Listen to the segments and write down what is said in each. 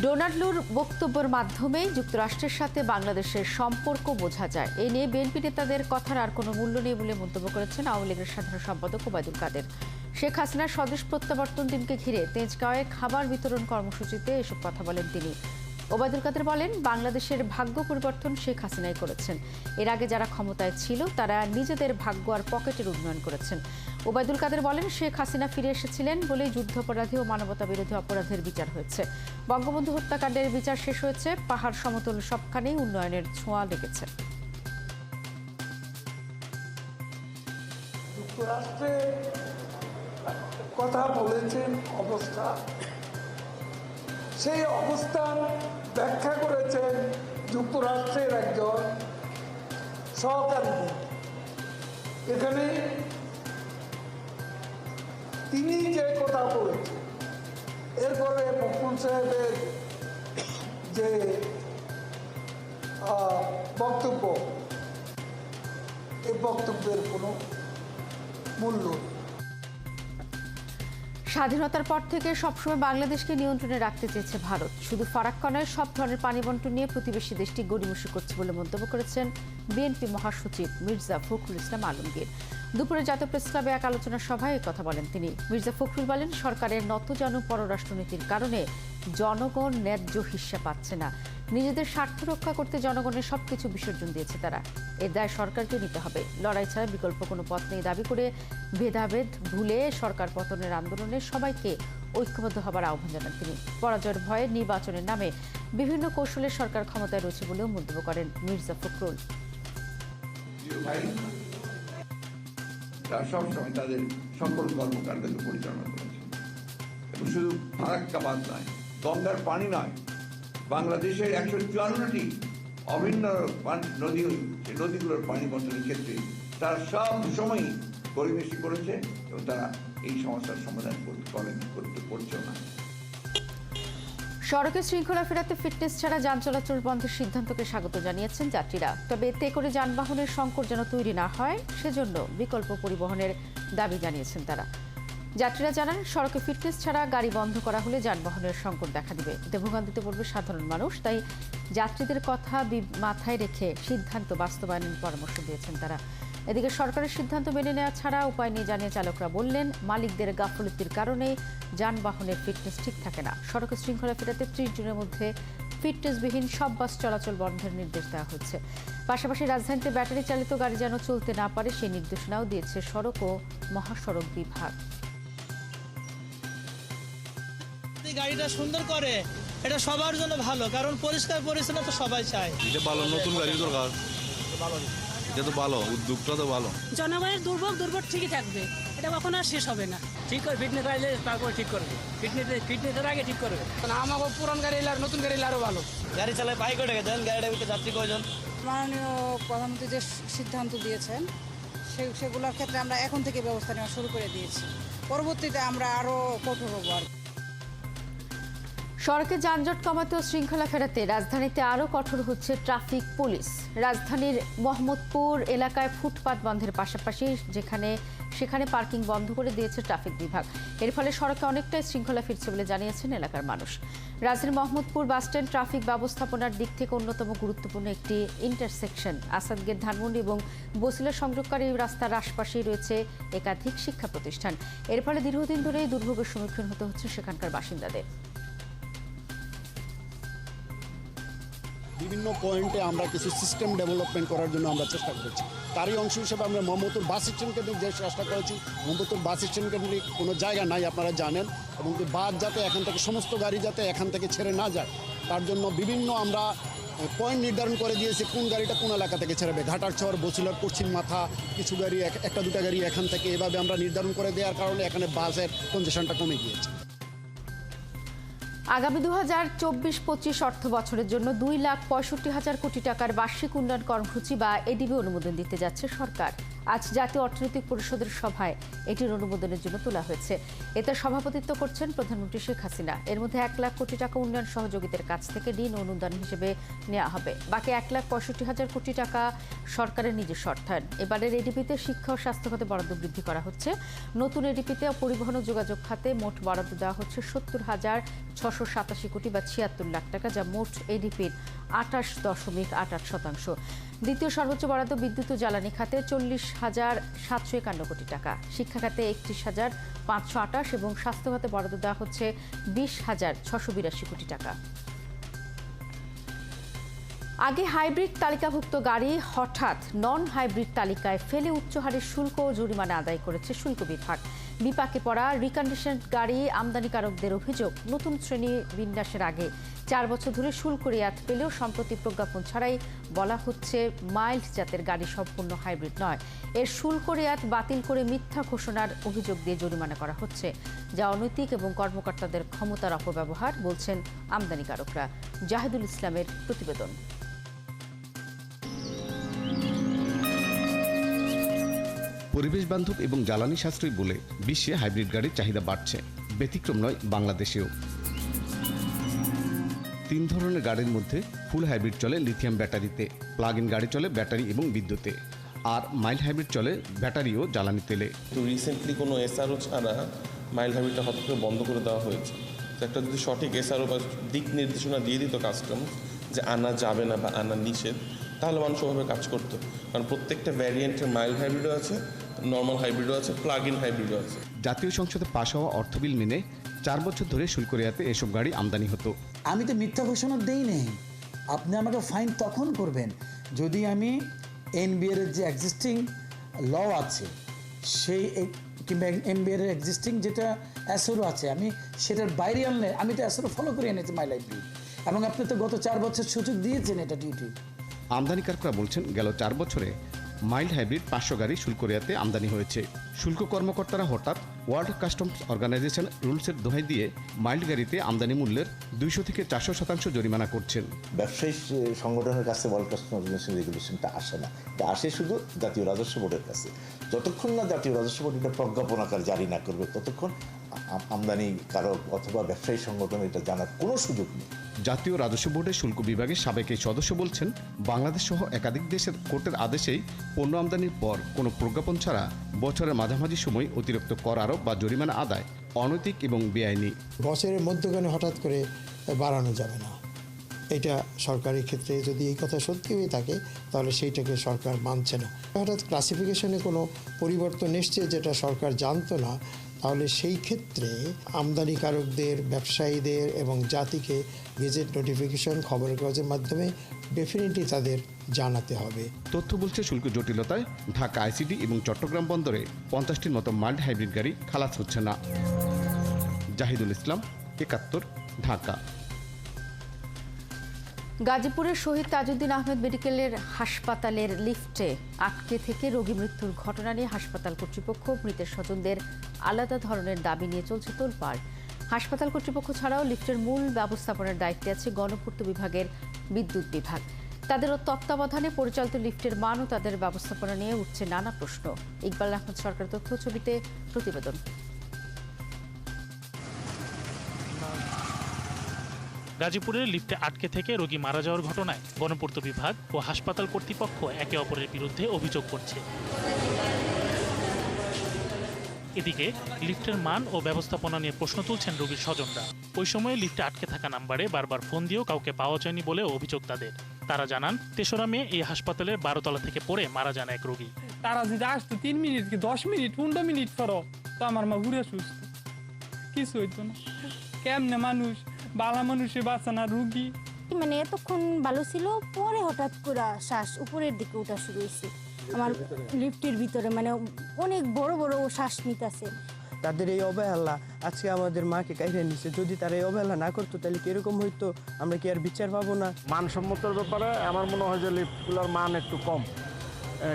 Donald লুর বক্তব্যের মাধ্যমেই যুক্তরাষ্ট্রের সাথে বাংলাদেশের সম্পর্ক বোঝা যায়। এ নিয়ে বিএনপি নেতাদের কথার আর কোনো মূল্য নেই বলে মন্তব্য করেছেন আওয়ামী লীগের সাধারণ সম্পাদক ওবায়দুল কাদের। শেখ হাসিনার স্বদেশ প্রত্যাবর্তন দিনকে ঘিরে তেজগাঁওয়ে খাবার বিতরণ কর্মসূচিতে এসব কথা বলেন তিনি। ওবায়দুল কাদের বলেন, বাংলাদেশের ভাগ্য পরিবর্তন শেখ হাসিনাই করেছেন। এর আগে যারা ক্ষমতায় ছিল তারা নিজেদের ভাগ্য আর পকেটের উন্নয়ন করেছেন। ওবায়দুল কাদের বলেন, শেখ হাসিনা ফিরে এসেছিলেন বলেই যুদ্ধাপরাধী ও মানবতা বিরোধী অপরাধের বিচার হয়েছে। বঙ্গবন্ধু হত্যাকাণ্ডের বিচার শেষ হয়েছে। পাহাড় সমতল সবখানেই উন্নয়নের ছোঁয়া লেগেছে। যুক্তরাষ্ট্রে কথা বলেছেন অবস্থা, সেই অবস্থান ব্যাখ্যা করেছেন যুক্তরাষ্ট্রের একজন সহকারী। এখানে তিনি যে কথা বলেছেন, এরপরে মকবুল সাহেবের যে বক্তব্য, এই বক্তব্যের কোনো মূল্য নেই। স্বাধীনতার পর থেকে সবসময় বাংলাদেশকে নিয়ন্ত্রণে রাখতে চেয়েছে ভারত। শুধু ফারাক্কা নয়, সব ধরনের পানি বন্টন নিয়ে প্রতিবেশী দেশটি গড়িমসি করছে বলে মন্তব্য করেছেন বিএনপি মহাসচিব মির্জা ফখরুল ইসলাম আলমগীর। দুপুরে জাতীয় প্রেস ক্লাবে এক আলোচনা সভায় কথা বলেন তিনি। মির্জা ফখরুল বলেন, সরকারের নতজানু পররাষ্ট্রনীতির কারণে জনগণ ন্যায্য হিস্সা পাচ্ছে না। নিজেদের স্বার্থ রক্ষা করতে জনগণের সবকিছু বিসর্জন দিয়েছে তারা। এর দায় সরকারকে নিতে হবে। লড়াই ছাড়া বিকল্প কোনো পথ নেই দাবি করে ভেদাভেদ ভুলে সরকার পতনের আন্দোলনে সবাইকে ঐক্যবদ্ধ হবার আহ্বান জানান তিনি। পরাজয়ের ভয়ে নির্বাচনের নামে বিভিন্ন কৌশলে সরকার ক্ষমতায় রয়েছে বলেও মন্তব্য করেন মির্জা ফখরুল। সবসময় তাদের সকল কর্মকাণ্ডকে পরিচালনা করেছে এবং শুধু ফারাক্কা বাঁধ নয়, গঙ্গার পানি নয়, বাংলাদেশের 154টি অভিন্ন নদী, সেই নদীগুলোর পানি বন্টনের ক্ষেত্রে তারা সব সময়ই গড়িমসি করেছে এবং তারা এই সমস্যার সমাধান করতে পারছেও না। সড়কে শৃঙ্খলা ফেরাতে ফিটনেস ছাড়া যান চলাচল বন্ধের সিদ্ধান্তকে স্বাগত জানিয়েছেন যাত্রীরা। তবে এতে করে যানবাহনের সংকট যেন তৈরি না হয়, সেজন্য বিকল্প পরিবহনের দাবি জানিয়েছেন তারা। যাত্রীরা জানান, সড়কে ফিটনেস ছাড়া গাড়ি বন্ধ করা হলে যানবাহনের সংকট দেখা দিবে, এতে ভোগান্তিতে পড়বে সাধারণ মানুষ। তাই যাত্রীদের কথা মাথায় রেখে সিদ্ধান্ত বাস্তবায়নের পরামর্শ দিয়েছেন তারা। এদিকে সরকারের সিদ্ধান্ত মেনে নেওয়া ছাড়া উপায় নেই জানিয়ে চালকরা বললেন, মালিকদের গাফলতির কারণে যানবাহনের ফিটনেস ঠিক থাকে না। সড়কে শৃঙ্খলা ফেরাতে 30 জুনের মধ্যে ফিটনেসবিহীন সব বাস চলাচল বন্ধের নির্দেশ দেওয়া হচ্ছে। পাশাপাশি রাজধানীতে ব্যাটারি চালিত গাড়ি যেন চলতে না পারে সেই নির্দেশনাও দিয়েছে সড়ক ও মহাসড়ক বিভাগ। গাড়িটা সুন্দর করে, এটা সবার জন্য ভালো, কারণ পরিষ্কার পরিচ্ছন্ন তো সবাই চায়। এটা ভালো, নতুন গাড়ির দরকার, এটা তো ভালো, উদ্যোগটা তো ভালো। জনগণের দুর্ভোগ ঠিকই থাকবে, এটা কখনো আর শেষ হবে না। ঠিক করে ফিটনেস আইলে তারপর ঠিক করবে, ফিটনেসের আগে ঠিক করবে। আমাকে পুরান গাড়ি আর নতুন গাড়ি আরো ভালো। গাড়ি চালায় পাই করে গেছেন, গাড়িটার ভিতরে যাত্রী কয়জন? মাননীয় প্রধানমন্ত্রী যে সিদ্ধান্ত দিয়েছেন সেগুলোর ক্ষেত্রে আমরা এখন থেকে ব্যবস্থা নেওয়া শুরু করে দিয়েছি। পরবর্তীতে আমরা আরো কঠোর হব। সড়কে যানজট কমাতে ও শৃঙ্খলা ফেরাতে রাজধানীতে আরও কঠোর হচ্ছে ট্রাফিক পুলিশ। রাজধানীর মোহাম্মদপুর এলাকায় ফুটপাত বন্ধের পাশাপাশি সেখানে পার্কিং বন্ধ করে দিয়েছে ট্রাফিক বিভাগ। এর ফলে সড়কে অনেকটাই শৃঙ্খলা ফিরছে বলে জানিয়েছেন এলাকার মানুষ। রাজধানীর মোহাম্মদপুর বাসস্ট্যান্ড ট্রাফিক ব্যবস্থাপনার দিক থেকে অন্যতম গুরুত্বপূর্ণ একটি ইন্টারসেকশন। আসাদগেট, ধানমন্ডি এবং বসিলা সংযোগকারী রাস্তার আশপাশেই রয়েছে একাধিক শিক্ষা প্রতিষ্ঠান। এর ফলে দীর্ঘদিন ধরে দুর্ভোগের সম্মুখীন হতে হচ্ছে সেখানকার বাসিন্দাদের। বিভিন্ন পয়েন্টে আমরা কিছু সিস্টেম ডেভেলপমেন্ট করার জন্য আমরা চেষ্টা করেছি। তারই অংশ হিসেবে আমরা মোহাম্মদপুর বাস স্ট্যান্ড কেন্দ্রিক যে চেষ্টা করেছি, মোহাম্মদপুর বাস স্ট্যান্ড কেন্দ্রিক কোনো জায়গা নাই আপনারা জানেন, এবং বাস যাতে এখান থেকে সমস্ত গাড়ি যাতে এখান থেকে ছেড়ে না যায় তার জন্য বিভিন্ন আমরা পয়েন্ট নির্ধারণ করে দিয়েছি কোন গাড়িটা কোন এলাকা থেকে ছেড়বে। ঘাটারচর, বছিলার পশ্চিম মাথা, কিছু গাড়ি একটা দুটা গাড়ি এখান থেকে, এভাবে আমরা নির্ধারণ করে দেওয়ার কারণে এখানে বাসের কনজেশনটা কমে গিয়েছে। আগামী 2024-25 অর্থ বছরের জন্য 2,65,00,000 কোটি টাকার বার্ষিক উন্নয়ন কর্মসূচি বা এডিবি অনুমোদন দিতে যাচ্ছে সরকার। আজ জাতীয় অর্থনৈতিক পরিষদের সভায় এটির অনুমোদনের জন্য তোলা হয়েছে। এতে সভাপতিত্ব করছেন প্রধানমন্ত্রী শেখ হাসিনা। এর মধ্যে 1 লাখ কোটি টাকা উন্নয়ন সহযোগীদের কাছ থেকে ঋণ অনুদান হিসেবে নেওয়া হবে। বাকি 1,65,000 কোটি টাকা সরকারের নিজস্ব অর্থায়ন। এবারের এডিপিতে শিক্ষা ও স্বাস্থ্য খাতে বরাদ্দ বৃদ্ধি করা হচ্ছে। নতুন এডিপিতে পরিবহন ও যোগাযোগ খাতে মোট বরাদ্দ দেওয়া হচ্ছে 70,687 কোটি বা 76 লাখ টাকা, যা মোট এডিপির 28.88%। দ্বিতীয় সর্বোচ্চ বরাদ্দ বিদ্যুৎ ও জ্বালানি খাতে 40,751 কোটি টাকা, শিক্ষা খাতে 31,528 এবং স্বাস্থ্য খাতে বরাদ্দ দেওয়া হচ্ছে 20,682 কোটি টাকা। আগে হাইব্রিড তালিকাভুক্ত গাড়ি হঠাৎ নন হাইব্রিড তালিকায় ফেলে উচ্চ হারের শুল্ক ও জরিমানা আদায় করেছে শুল্ক বিভাগ। বিপাকে পড়া রিকন্ডিশন গাড়ি আমদানিকারকদের অভিযোগ, নতুন শ্রেণী বিন্যাসের আগে 4 বছর ধরে শুল্ক রিয়াত পেলেও সম্প্রতি প্রজ্ঞাপন ছাড়াই বলা হচ্ছে মাইল্ড জাতের গাড়ি সম্পূর্ণ হাইব্রিড নয়। এর শুল্ক রিয়াত বাতিল করে মিথ্যা ঘোষণার অভিযোগ দিয়ে জরিমানা করা হচ্ছে, যা অনৈতিক এবং কর্মকর্তাদের ক্ষমতার অপব্যবহার বলছেন আমদানিকারকরা। জাহিদুল ইসলামের প্রতিবেদন। পরিবেশ বান্ধব এবং জ্বালানি সাশ্রয়ী বলে বিশ্বে হাইব্রিড গাড়ির চাহিদা বাড়ছে। ব্যতিক্রম নয় বাংলাদেশেও। 3 ধরনের গাড়ির মধ্যে ফুল হাইব্রিড চলে লিথিয়াম ব্যাটারিতে, প্লাগ ইন গাড়ি চলে ব্যাটারি এবং বিদ্যুতে, আর মাইল্ড হাইব্রিড চলে ব্যাটারি ও জ্বালানি তেলে। তো রিসেন্টলি কোনো এসআরও ছাড়া মাইল্ড হাইব্রিডটা হঠাৎ করে বন্ধ করে দেওয়া হয়েছে। তো একটা যদি সঠিক এসআরও বা দিক নির্দেশনা দিয়ে দিত কাস্টমস যে আনা যাবে না বা আনা নিষেধ, তাহলে মানুষ ওভাবে কাজ করতো। কারণ প্রত্যেকটা ভ্যারিয়েন্টের মাইল্ড হাইব্রিডও আছে, নর্মাল হাইব্রিডও আছে, প্লাগ ইন হাইব্রিডও আছে। জাতীয় সংসদে পাশ হওয়া অর্থ বিল মেনে 4 বছর ধরে শুল্ক রিয়াতে এসব গাড়ি আমদানি হতো। আমি তো মিথ্যা ঘোষণা দেই নেই। আপনি আমাকে ফাইন তখন করবেন যদি আমি এনবিআর এর যে এক্সিস্টিং ল আছে সেই কিংবা এনবিআর এর এক্সিস্টিং যেটা অ্যাসোরও আছে আমি সেটার বাইরে আনলে, আমি তো অ্যাসোরও ফলো করে এনেছি মাই লাইফ বিল, এবং আপনি তো গত 4 বছর সুযোগ দিয়েছেন এটা ডিউটি। আমদানিকারকরা বলছেন গেল 4 বছরে মাইল্ড হাইব্রিড 500 গাড়ি শুল্ক রিয়াতে আমদানি হয়েছে। শুল্ক কর্মকর্তারা হঠাৎ ওয়ার্ল্ড কাস্টমস অর্গানাইজেশন রুলসের দোহাই দিয়ে মাইল্ড গাড়িতে আমদানি মূল্যের 200 থেকে 400% জরিমানা করছেন। ব্যবসায়ী সংগঠনের কাছে ওয়ার্ল্ড কাস্টমস অর্গানাইজেশন রেগুলেশনটা আসে না, এটা আসে শুধু জাতীয় রাজস্ব বোর্ডের কাছে। যতক্ষণ না জাতীয় রাজস্ব বোর্ড এটা প্রজ্ঞাপন আকার জারি না করবে ততক্ষণ আমদানিকারক অথবা ব্যবসায়ী সংগঠন এটা জানার কোনো সুযোগ নেই। জাতীয় রাজস্ব বোর্ডের শুল্ক বিভাগের সাবেক এই সদস্য বলছেন, বাংলাদেশ সহ একাধিক দেশের কোর্টের আদেশেই পণ্য আমদানির পর কোনো প্রজ্ঞাপন ছাড়া বছরের মাঝামাঝি সময় অতিরিক্ত কর আরোপ বা জরিমানা আদায় অনৈতিক এবং বেআইনি। বছরের মধ্যখানে হঠাৎ করে বাড়ানো যাবে না। এটা সরকারি ক্ষেত্রে যদি এই কথা সত্যি হয়ে থাকে তাহলে সেইটাকে সরকার মানছে না। হঠাৎ ক্লাসিফিকেশনে কোনো পরিবর্তন এসছে যেটা সরকার জানতো না, তাহলে সেই ক্ষেত্রে আমদানিকারকদের, ব্যবসায়ীদের এবং জাতিকে গেজেট নোটিফিকেশন, খবরের কাগজের মাধ্যমে ডেফিনেটলি তাদের জানাতে হবে। তথ্য বলছে শুল্ক জটিলতায় ঢাকা আইসিডি এবং চট্টগ্রাম বন্দরে 50টির মতো মাইল্ড হাইব্রিড গাড়ি খালাস হচ্ছে না। জাহিদুল ইসলাম, 71, ঢাকা। গাজীপুরের শহীদ তাজউদ্দিন আহমেদ মেডিকেলের হাসপাতালের লিফটে আটকে থেকে রোগী মৃত্যুর ঘটনা নিয়ে হাসপাতাল কর্তৃপক্ষ, মৃতের স্বজনদের আলাদা ধরনের দাবি নিয়ে চলছে তোলপাড়। হাসপাতাল কর্তৃপক্ষ ছাড়াও লিফটের মূল ব্যবস্থাপনার দায়িত্বে আছে গণপূর্ত বিভাগের বিদ্যুৎ বিভাগ। তাদের তত্ত্বাবধানে পরিচালিত লিফটের মান ও তাদের ব্যবস্থাপনা নিয়ে উঠছে নানা প্রশ্ন। ইকবাল আহমেদ সরকার তথ্য ছবিতে প্রতিবেদন। গাজীপুরের লিফটে আটকে থেকে রোগী মারা যাওয়ার ঘটনায় গণপূর্ত বিভাগ ও হাসপাতাল কর্তৃপক্ষ একে অপরের বিরুদ্ধে অভিযোগ করছে। এদিকে লিফটের মান ও ব্যবস্থাপনা নিয়ে প্রশ্ন তুলছেন রোগীর স্বজনরা। ওই সময়ে লিফটে আটকে থাকা নাম্বারে বারবার ফোন দিয়েও কাউকে পাওয়া যায়নি বলে অভিযোগ তাদের। তারা জানান 3রা মে এই হাসপাতালের 12 তলা থেকে পড়ে মারা যান এক রোগী। তারা যদি আসতো 3 মিনিট কি 10 মিনিট 15 মিনিট পর তো আমার মা ঘুরে সুস্থ, কিছু হইতো না। কেমনে মানুষ বালা মানুষে বাঁচানা রুগী, মানে এতক্ষণ ভালো ছিল, পরে হঠাৎ করে শ্বাস উপরের দিকে ওঠা শুরু হয়েছে আমার লিফটের ভিতরে, মানে অনেক বড় বড় শ্বাস নিতেছে। তাদের এই অবহেলা আজকে আমাদের মাকে কাইরে নিচ্ছে। যদি তারা এই অবহেলা না করতো তাহলে কিরকম হইতো, আমরা কি আর বিচার পাবো না? মানসম্মতর ব্যাপারে আমার মনে হয় যে লিফটগুলোর মান একটু কম,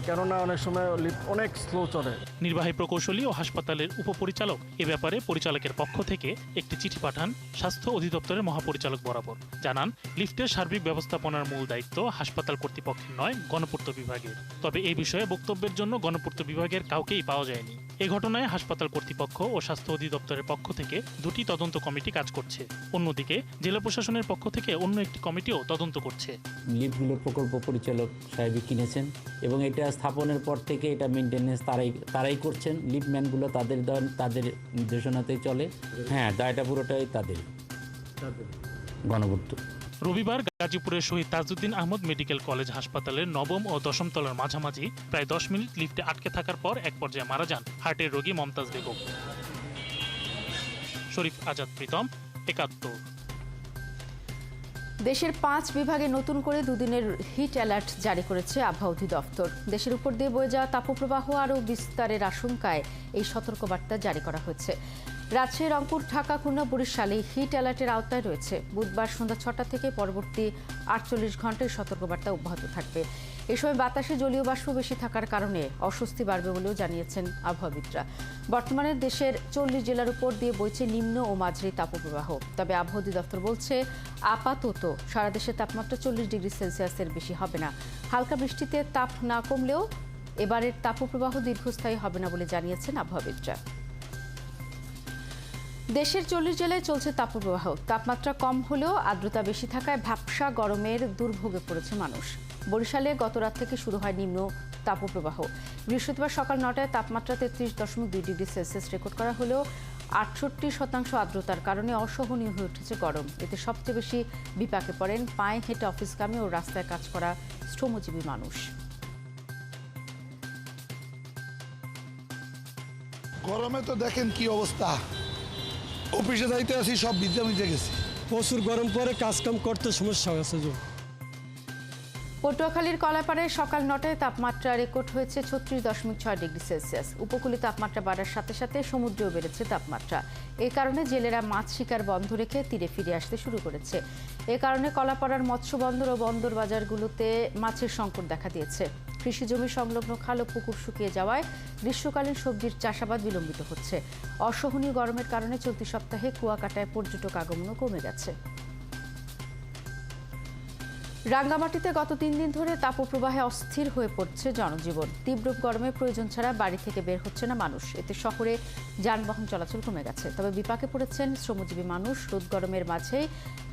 কেননা অনেক সময় লিফট অনেক স্লো চলে। নির্বাহী প্রকৌশলী ও হাসপাতালের উপপরিচালক এ ব্যাপারে পরিচালকের পক্ষ থেকে একটি চিঠি পাঠান স্বাস্থ্য অধিদপ্তরের মহাপরিচালক বরাবর। জানান, লিফটের সার্বিক ব্যবস্থাপনার মূল দায়িত্ব হাসপাতাল কর্তৃপক্ষের নয়, গণপূর্ত বিভাগের। তবে এই বিষয়ে বক্তব্যের জন্য গণপূর্ত বিভাগের কাউকেই পাওয়া যায়নি। এ ঘটনায় হাসপাতাল কর্তৃপক্ষ ও স্বাস্থ্য অধিদপ্তরের পক্ষ থেকে দুটি তদন্ত কমিটি কাজ করছে। অন্যদিকে জেলা প্রশাসনের পক্ষ থেকে অন্য একটি কমিটিও তদন্ত করছে। লিফটগুলো প্রকল্প পরিচালক সাহেবই কিনেছেন এবং এটা স্থাপনের পর থেকে এটা মেনটেনেন্স তারাই করছেন। লিফটম্যানগুলো তাদের নির্দেশনাতেই চলে। হ্যাঁ, দায়টা পুরোটাই তাদের গণপূর্ত। রবিবার গাজীপুরের শহীদ তাজউদ্দিন আহমদ মেডিকেল কলেজ হাসপাতালের 9ম ও 10ম তলার মাঝামাঝি প্রায় 10 মিনিট লিফটে আটকে থাকার পর এক পর্যায়ে মারা যান হার্টের রোগী মমতাজ বেগম। শরীফ আজাদ প্রীতম, 71। দেশের 5 বিভাগে নতুন করে দুদিনের হিট অ্যালার্ট জারি করেছে আবহাওয়া অধিদপ্তর। দেশের উপর দিয়ে বয়ে যাওয়া তাপপ্রবাহ আরও বিস্তারের আশঙ্কায় এই সতর্কবার্তা জারি করা হয়েছে। রাজশাহী, রংপুর, ঢাকা, খুলনা, বরিশালে হিট অ্যালার্টের আওতায় রয়েছে। বুধবার সন্ধ্যা 6টা থেকে পরবর্তী 48 ঘন্টায় সতর্কবার্তা অব্যাহত থাকবে। এ সময় বাতাসে জলীয় বাষ্প বেশি থাকার কারণে অস্বস্তি বাড়বে বলেও জানিয়েছেন আবহাওয়াবিদরা। বর্তমানে দেশের 40 জেলার উপর দিয়ে বইছে নিম্ন ও মাঝারি তাপপ্রবাহ। তবে আবহাওয়া অধিদপ্তর বলছে, আপাতত সারা দেশে তাপমাত্রা 40 ডিগ্রি সেলসিয়াসের বেশি হবে না। হালকা বৃষ্টিতে তাপ না কমলেও এবারের তাপপ্রবাহ দীর্ঘস্থায়ী হবে না বলে জানিয়েছেন আবহাওয়াবিদরা। দেশের 40 জেলায় চলছে তাপপ্রবাহ। তাপমাত্রা কম হলেও আর্দ্রতা বেশি থাকায় ভ্যাপসা গরমের দুর্ভোগে পড়েছে মানুষ। বরিশালে গত রাত থেকে শুরু হয় নিম্ন তাপপ্রবাহ। বৃহস্পতিবার সকাল 9টায় তাপমাত্রা 33.2 ডিগ্রি সেলসিয়াস রেকর্ড করা হলেও 68% আর্দ্রতার কারণে অসহনীয় হয়ে উঠেছে গরম। এতে সবচেয়ে বেশি বিপাকে পড়েন পায়ে হেঁটে অফিসগামী ও রাস্তায় কাজ করা শ্রমজীবী মানুষ। গরমে তো দেখেন কি অবস্থা, অফিসে যাইতে আছি সব ভিজে গেছে। প্রচুর গরম পরে কাজকাম করতে সমস্যা হয়েছে। পটুয়াখালীর কলাপাড়ায় সকাল 9টায় তাপমাত্রা রেকর্ড হয়েছে 36.6 ডিগ্রি সেলসিয়াস। উপকূলে তাপমাত্রা বাড়ার সাথে সাথে সমুদ্রেও বেড়েছে তাপমাত্রা। এ কারণে জেলেরা মাছ শিকার বন্ধ রেখে তীরে ফিরে আসতে শুরু করেছে। এ কারণে কলাপাড়ার মৎস্য বন্দর ও বন্দর বাজারগুলোতে মাছের সংকট দেখা দিয়েছে। কৃষিজমি সংলগ্ন খাল ও পুকুর শুকিয়ে যাওয়ায় গ্রীষ্মকালীন সবজির চাষাবাদ বিলম্বিত হচ্ছে। অসহনীয় গরমের কারণে চলতি সপ্তাহে কুয়াকাটায় পর্যটক আগমনও কমে গেছে। রাঙ্গামাটিতে গত 3 দিন ধরে তাপপ্রবাহে অস্থির হয়ে পড়ছে জনজীবন। তীব্র গরমে প্রয়োজন ছাড়া বাড়ি থেকে বের হচ্ছে না মানুষ। এতে শহরে যানবাহন চলাচল কমে গেছে। তবে বিপাকে পড়েছেন শ্রমজীবী মানুষ। রোদ গরমের মাঝেই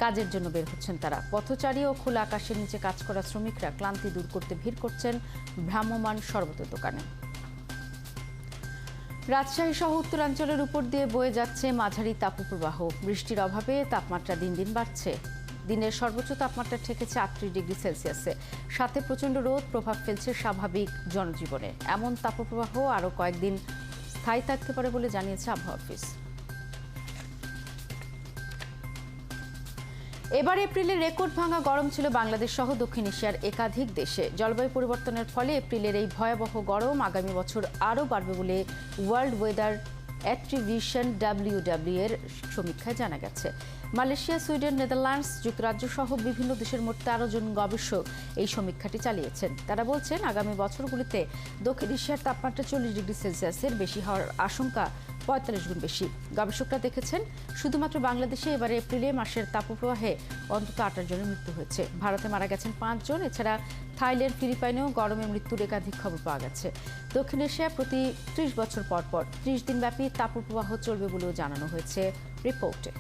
কাজের জন্য বের হচ্ছেন তারা। পথচারী ও খোলা আকাশের নিচে কাজ করা শ্রমিকরা ক্লান্তি দূর করতে ভিড় করছেন ভ্রাম্যমাণ শরবতের দোকানে। রাজশাহী সহ উত্তরাঞ্চলের উপর দিয়ে বয়ে যাচ্ছে মাঝারি তাপপ্রবাহ। বৃষ্টির অভাবে তাপমাত্রা দিন দিন বাড়ছে। দিনের সর্বোচ্চ তাপমাত্রা ঠেকেছে 38 ডিগ্রি সেলসিয়াসে। সাথে প্রচণ্ড রোদ প্রভাব ফেলছে স্বাভাবিক জনজীবনে। এমন তাপপ্রবাহ আরও কয়েকদিন স্থায়ী থাকতে পারে বলে জানিয়েছে আবহাওয়া অফিস। এবার এপ্রিলে রেকর্ড ভাঙা গরম ছিল বাংলাদেশ সহ দক্ষিণ এশিয়ার একাধিক দেশে। জলবায়ু পরিবর্তনের ফলে এপ্রিলের এই ভয়াবহ গরম আগামী বছর আরও বাড়বে বলে ওয়ার্ল্ড ওয়েদার অ্যাট্রিবিউশন WW এর সমীক্ষায় জানা গেছে। মালয়েশিয়া, সুইডেন, নেদারল্যান্ডস, যুক্তরাজ্য সহ বিভিন্ন দেশের মোট 13 জন গবেষক এই সমীক্ষাটি চালিয়েছেন। তারা বলছেন, আগামী বছরগুলিতে দক্ষিণ এশিয়ার তাপমাত্রা 40 ডিগ্রি সেলসিয়াসের বেশি হওয়ার আশঙ্কা 45 গুণ বেশি। গবেষকরা দেখেছেন, শুধুমাত্র বাংলাদেশে এবারে এপ্রিলে মাসের তাপপ্রবাহে অন্তত 28 জনের মৃত্যু হয়েছে। ভারতে মারা গেছেন 5 জন। এছাড়া থাইল্যান্ড, ফিলিপাইনেও গরমে মৃত্যুর একাধিক খবর পাওয়া গেছে। দক্ষিণ এশিয়ায় প্রতি 30 বছর পর পর 30 দিনব্যাপী তাপপ্রবাহ চলবে বলেও জানানো হয়েছে রিপোর্টে।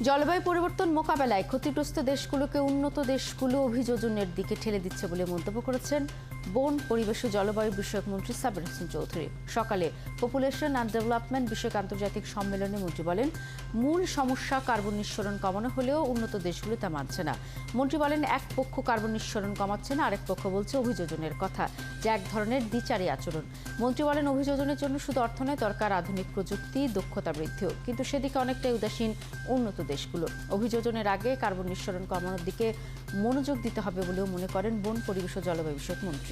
জলবায়ু পরিবর্তন মোকাবেলায় ক্ষতিগ্রস্ত দেশগুলোকে উন্নত দেশগুলো অভিযোজনের দিকে ঠেলে দিচ্ছে বলে মন্তব্য করেছেন বন, পরিবেশ ও জলবায়ু বিষয়ক মন্ত্রী সাবির হোসেন চৌধুরী। সকালে পপুলেশন অ্যান্ড ডেভেলপমেন্ট বিষয়ক আন্তর্জাতিক সম্মেলনে মন্ত্রী বলেন, মূল সমস্যা কার্বন নিঃসরণ কমানো হলেও উন্নত দেশগুলো তা মানছে না। মন্ত্রী বলেন, এক পক্ষ কার্বন নিঃসরণ কমাচ্ছে না, আরেক পক্ষ বলছে অভিযোজনের কথা, যা এক ধরনের দ্বিচারী আচরণ। মন্ত্রী বলেন, অভিযোজনের জন্য শুধু অর্থ নয়, দরকার আধুনিক প্রযুক্তি, দক্ষতা বৃদ্ধিও। কিন্তু সেদিকে অনেকটাই উদাসীন উন্নত দেশগুলো। অভিযোজনের আগে কার্বন নিঃসরণ কমানোর দিকে মনোযোগ দিতে হবে বলেও মনে করেন বন, পরিবেশ ও জলবায়ু বিষয়ক মন্ত্রী।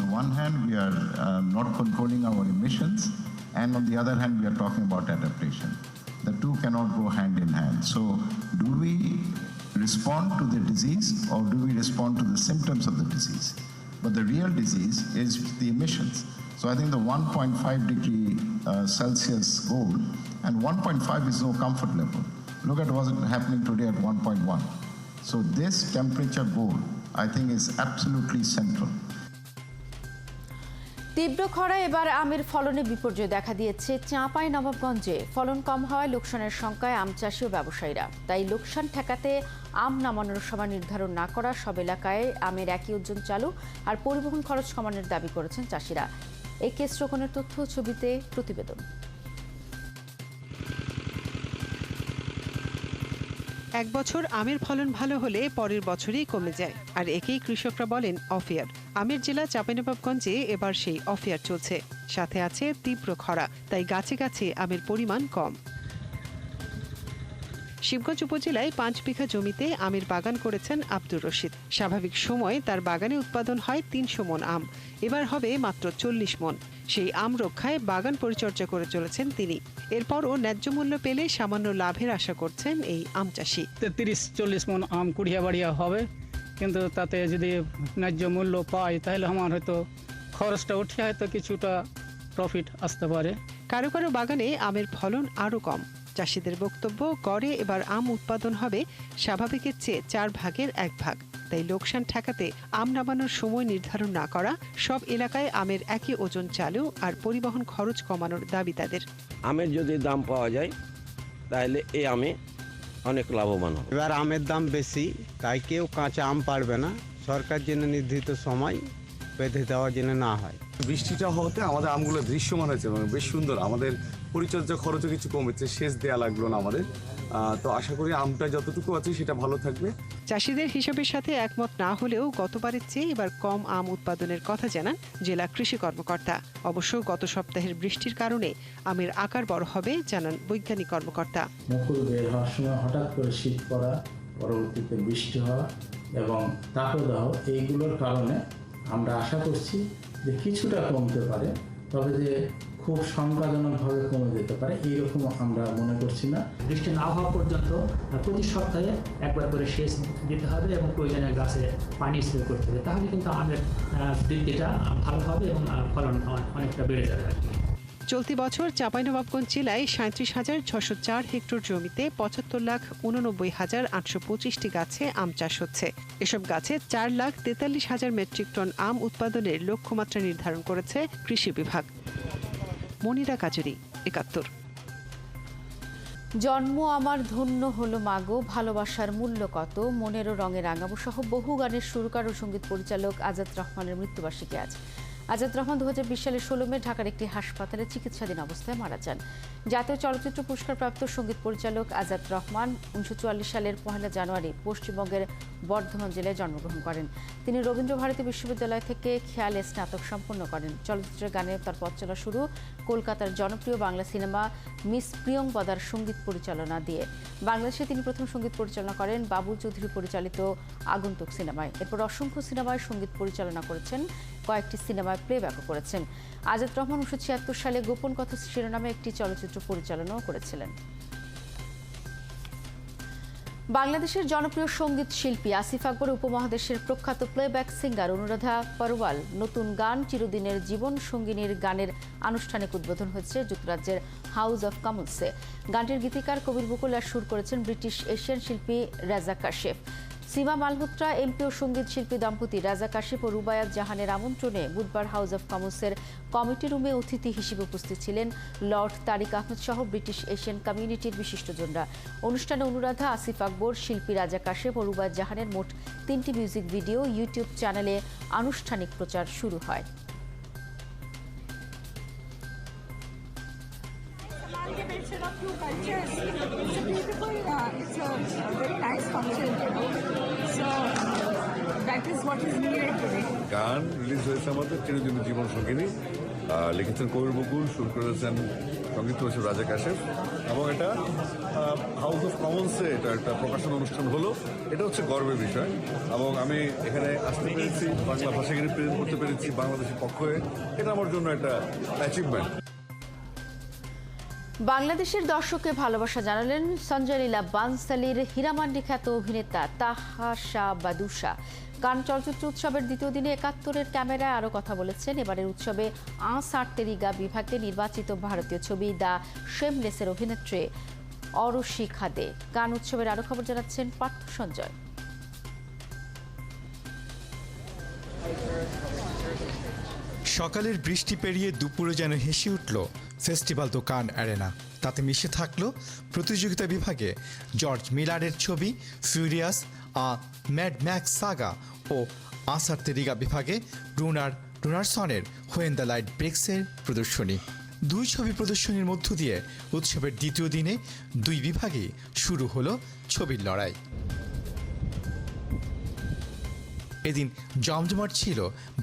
On one hand, we are not controlling our emissions, and on the other hand, we are talking about adaptation. The two cannot go hand in hand. So do we respond to the disease or do we respond to the symptoms of the disease? But the real disease is the emissions. So I think the 1.5 degree Celsius goal, and 1.5 is no comfort level. Look at what's happening today at 1.1. So this temperature goal, I think, is absolutely central. তীব্র খরা এবার আমের ফলনে বিপর্যয় দেখা দিয়েছে চাঁপাইনবাবগঞ্জে। ফলন কম হওয়ায় লোকসানের শঙ্কায় আম চাষি ও ব্যবসায়ীরা। তাই লোকসান ঠেকাতে আম নামানোর সময় নির্ধারণ না করা সব এলাকায় আমের একই ওজন চালু আর পরিবহন খরচ কমানোর দাবি করেছেন চাষিরা। এই কেস রোকনের তথ্য ছবিতে প্রতিবেদন। এক বছর আমের ফলন ভালো হলে পরের বছরই কমে যায়, আর একেই কৃষকরা বলেন অফিয়ার। আমের জেলা চাঁপাইনবাবগঞ্জে এবার সেই অফিয়ার চলছে, সাথে আছে তীব্র খরা, তাই গাছে গাছে আমের পরিমাণ কম। শিবগঞ্জ উপজেলায় 5 বিঘা জমিতে আমের বাগান করেছেন আব্দুর রশিদ। স্বাভাবিক সময় তার বাগানে উৎপাদন হয় 300 মণ আম, এবার হবে মাত্র 40 মণ। সেই আম রক্ষায় বাগান পরিচর্যা করে চলেছেন তিনি। এরপরও ন্যায্য মূল্য পেলে সামান্য লাভের আশা করছেন এই আম চাষি। 30-40 মণ আম কুড়িয়া বাড়িয়া হবে, কিন্তু তাতে যদি ন্যায্য মূল্য পাই তাহলে আমার হয়তো খরচটা উঠে হয়তো কিছুটা প্রফিট আসতে পারে। কারো কারো বাগানে আমের ফলন আরও কম। চাষিদের বক্তব্য, গড়ে এবার আম উৎপাদন হবে স্বাভাবিকের চেয়ে 4 ভাগের 1 ভাগ। তাই লোকসান ঠেকাতে আম নামানোর সময় নির্ধারণ না করা, সব এলাকায় আমের একই ওজন চালু আর পরিবহন খরচ কমানোর দাবি তাদের। আমের যদি দাম পাওয়া যায় তাহলে এই আমে অনেক লাভবান হবে। এবার আমের দাম বেশি, তাই কেউ কাঁচা আম পারবে না। সরকার যেন নির্ধারিত সময় বেঁধে দেওয়ার জন্য না হয়। বৃষ্টিটা হতে আমাদের আমগুলো দৃশ্যমান হয়েছে এবং বেশ সুন্দর। আমাদের পরিচর্যা খরচও কিছু কমেছে, সেচ দেওয়া লাগলো না আমাদের। তো আশা করি আমটা যতটুকু আছে সেটা ভালো থাকবে। চাষিদের হিসাবের সাথে একমত না হলেও গতবারের চেয়ে এবার কম আম উৎপাদনের কথা জানান জেলা কৃষি কর্মকর্তা। অবশ্য গত সপ্তাহের বৃষ্টির কারণে আমের আকার বড় হবে জানান বৈজ্ঞানিক কর্মকর্তা। মুকুল বের হওয়ার সময় হঠাৎ করে শীত পড়া, পরবর্তীতে বৃষ্টি হওয়া এবং তাপদাহ, এইগুলোর কারণে আমরা আশা করছি যে কিছুটা কমতে পারে, তবে যে খুব সংখ্যাজনকভাবে কমে যেতে পারে এইরকম আমরা মনে করছি না। বৃষ্টি না হওয়া পর্যন্ত প্রতি সপ্তাহে একবার করে সেচ দিতে হবে এবং প্রয়োজনে গাছে পানি স্প্রে করতে হবে, তাহলে কিন্তু আমাদের বৃদ্ধিটা ভালো হবে এবং ফলন অনেকটা বেড়ে যাবে। চলতি বছর চাঁপাইনবাবগঞ্জ জেলায় 37,604 হেক্টর জমিতে 75,89,825টি গাছে আম চাষ হচ্ছে। এসব গাছে 4,43,000 মেট্রিক টন আম উৎপাদনের লক্ষ্যমাত্রা নির্ধারণ করেছে কৃষি বিভাগ। মনিরা কাজুরি, 71। জন্ম আমার ধন্য হলো মাগো, ভালোবাসার মূল্য কত, মনেরও রঙে রাঙাবো সহ বহু গানের সুরকার ও সঙ্গীত পরিচালক আজাদ রহমানের মৃত্যুবার্ষিকী আজ। আজাদ রহমান 2020 সালের 16 মে ঢাকার একটি হাসপাতালে চিকিৎসাধীন অবস্থায় মারা যান। জাতীয় চলচ্চিত্র পুরস্কারপ্রাপ্ত সঙ্গীত পরিচালক আজাদ রহমান 1944 সালের 1 জানুয়ারি পশ্চিমবঙ্গের বর্ধমান জেলায় জন্মগ্রহণ করেন। তিনি রবীন্দ্রভারতী বিশ্ববিদ্যালয় থেকে খেয়ালে স্নাতক সম্পন্ন করেন। চলচ্চিত্রের গানে তার পথ চলা শুরু কলকাতার জনপ্রিয় বাংলা সিনেমা মিস প্রিয়ংবদার সঙ্গীত পরিচালনা দিয়ে। বাংলাদেশে তিনি প্রথম সঙ্গীত পরিচালনা করেন বাবুল চৌধুরী পরিচালিত আগন্তুক সিনেমায়। এরপর অসংখ্য সিনেমায় সঙ্গীত পরিচালনা করেছেন, কয়েকটি সিনেমায় প্লেব্যাকও করেছেন। আজাদ রহমান 1976 সালে গোপন কথা শিরোনামে একটি চলচ্চিত্র পরিচালনাও করেছিলেন। বাংলাদেশের জনপ্রিয় সঙ্গীত শিল্পী আসিফ আকবর, উপমহাদেশের প্রখ্যাত প্লেব্যাক সিঙ্গার অনুরাধা পরওয়াল নতুন গান চিরদিনের জীবন সঙ্গিনীর গানের আনুষ্ঠানিক উদ্বোধন হয়েছে যুক্তরাজ্যের হাউস অব কমন্সে। গানটির গীতিকার কবির বকুল আর সুর করেছেন ব্রিটিশ এশিয়ান শিল্পী রাজা কাশেফ। সীমা মালহোত্রা এমপি ও সঙ্গীত শিল্পী দম্পতি রাজা কাশিপ ও রুবায়াত জাহানের আমন্ত্রণে বুধবার হাউস অব কমন্সের কমিটি রুমে অতিথি হিসেবে উপস্থিত ছিলেন লর্ড তারিক আহমেদ সহ ব্রিটিশ এশিয়ান কমিউনিটির বিশিষ্টজনরা। অনুষ্ঠানে অনুরাধা, আসিফ আকবর, শিল্পী রাজা কাশেপ ও রুবায়াত জাহানের মোট 3টি মিউজিক ভিডিও ইউটিউব চ্যানেলে আনুষ্ঠানিক প্রচার শুরু হয়। গান রিলিজ হয়েছে আমাদের চিরদিনের জীবন সঙ্গিনী, লিখেছেন কবির বকুল, সুর করেছেন সঙ্গীত করেছেন রাজা কাশেফ, এবং এটা হাউস অফ কমন্সে এটা একটা প্রকাশন অনুষ্ঠান হলো। এটা হচ্ছে গর্বের বিষয়, এবং আমি এখানে আসতে পেরেছি, বাংলা ভাষাকে রিপ্রেজেন্ট করতে পেরেছি বাংলাদেশের পক্ষে, এটা আমার জন্য একটা অ্যাচিভমেন্ট। বাংলাদেশের দর্শককে ভালোবাসা জানালেন সঞ্জয় লীলা বানসালির হীরামান্ডি খ্যাত অভিনেতা তাহাসা বাদুসা। কান চলচ্চিত্র উৎসবের দ্বিতীয় দিনে ৭১-এর ক্যামেরায় আরও কথা বলেছেন এবারের উৎসবে আসার্তেরিগা বিভাগে নির্বাচিত ভারতীয় ছবি দ্য শেমলেসের অভিনেত্রী অরুষি খাদে। কান উৎসবের আরও খবর জানাচ্ছেন পার্থ সঞ্জয়। সকালের বৃষ্টি পেরিয়ে দুপুরে যেন হেসে উঠল ফেস্টিভ্যাল দ্য কান অ্যারেনা। তাতে মিশে থাকলো প্রতিযোগিতা বিভাগে জর্জ মিলারের ছবি ফিউরিয়াস, ম্যাড ম্যাক্স সাগা ও আসার্তেরিগা বিভাগে রুনারসনের হোয়েন দ্য লাইট ব্রেক্সের প্রদর্শনী। দুই ছবি প্রদর্শনীর মধ্য দিয়ে উৎসবের দ্বিতীয় দিনে দুই বিভাগেই শুরু হলো ছবির লড়াই। এদিন জমজমাট ছিল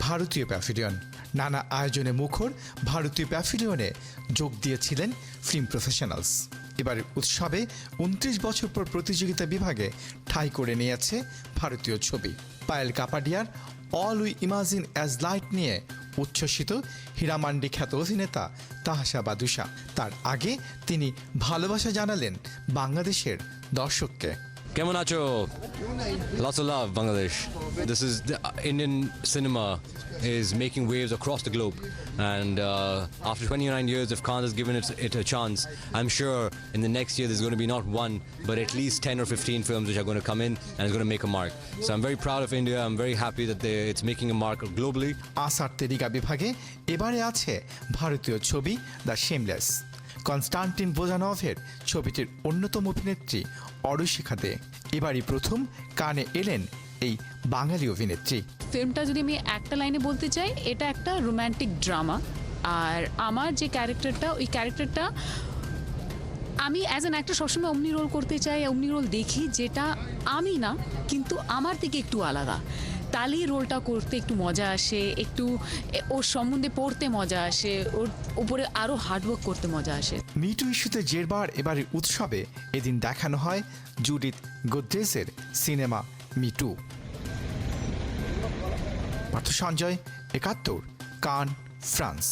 ভারতীয় প্যাভিলিয়ন। নানা আয়োজনে মুখর ভারতীয় প্যাভিলিয়নে যোগ দিয়েছিলেন ফিল্ম প্রফেশনালস। এবারের উৎসবে ২৯ বছর পর প্রতিযোগিতা বিভাগে ঠাঁই করে নিয়েছে ভারতীয় ছবি। পায়েল কাপাডিয়ার All We Imagine as Light নিয়ে উচ্ছ্বসিত হীরামান্ডি খ্যাত অভিনেতা তাহাসা বাদুসা। তার আগে তিনি ভালোবাসা জানালেন বাংলাদেশের দর্শককে। কেমন আছো? Lots of love, Bangladesh. This is the Indian cinema is making waves across the globe, and after 29 years, if Cannes has given it a chance, I'm sure in the next year there's going to be not one, but at least 10 or 15 films which are going to come in and it's going to make a mark. So I'm very proud of India. I'm very happy that it's making a mark globally. আসার্তেরিগা বিভাগে এবারে আছে ভারতীয় ছবি the shameless. Constantin বোজানভের ছবিটির অন্যতম অভিনেত্রী অরুষি খাদে এবারই প্রথম কানে এলেন এই বাঙালি অভিনেত্রী। ফিল্মটা যদি আমি একটা লাইনে বলতে চাই, এটা একটা রোম্যান্টিক ড্রামা। আর আমার যে ক্যারেক্টারটা, ওই ক্যারেক্টারটা আমি অ্যাজ অ্যান অ্যাক্টর সবসময় অমনি রোল করতে চাই, অমনি রোল দেখি যেটা আমি না, কিন্তু আমার থেকে একটু আলাদা। তাহলেই রোলটা করতে একটু মজা আসে, একটু ওর সম্বন্ধে পড়তে মজা আসে, ওর উপরে আরও হার্ডওয়ার্ক করতে মজা আসে। মিটু ইস্যুতে জেরবার এবারের উৎসবে এদিন দেখানো হয় জুডিথ গোদ্রেজের cinema MeToo. Partha Sanjay, ৭১, Cannes, France.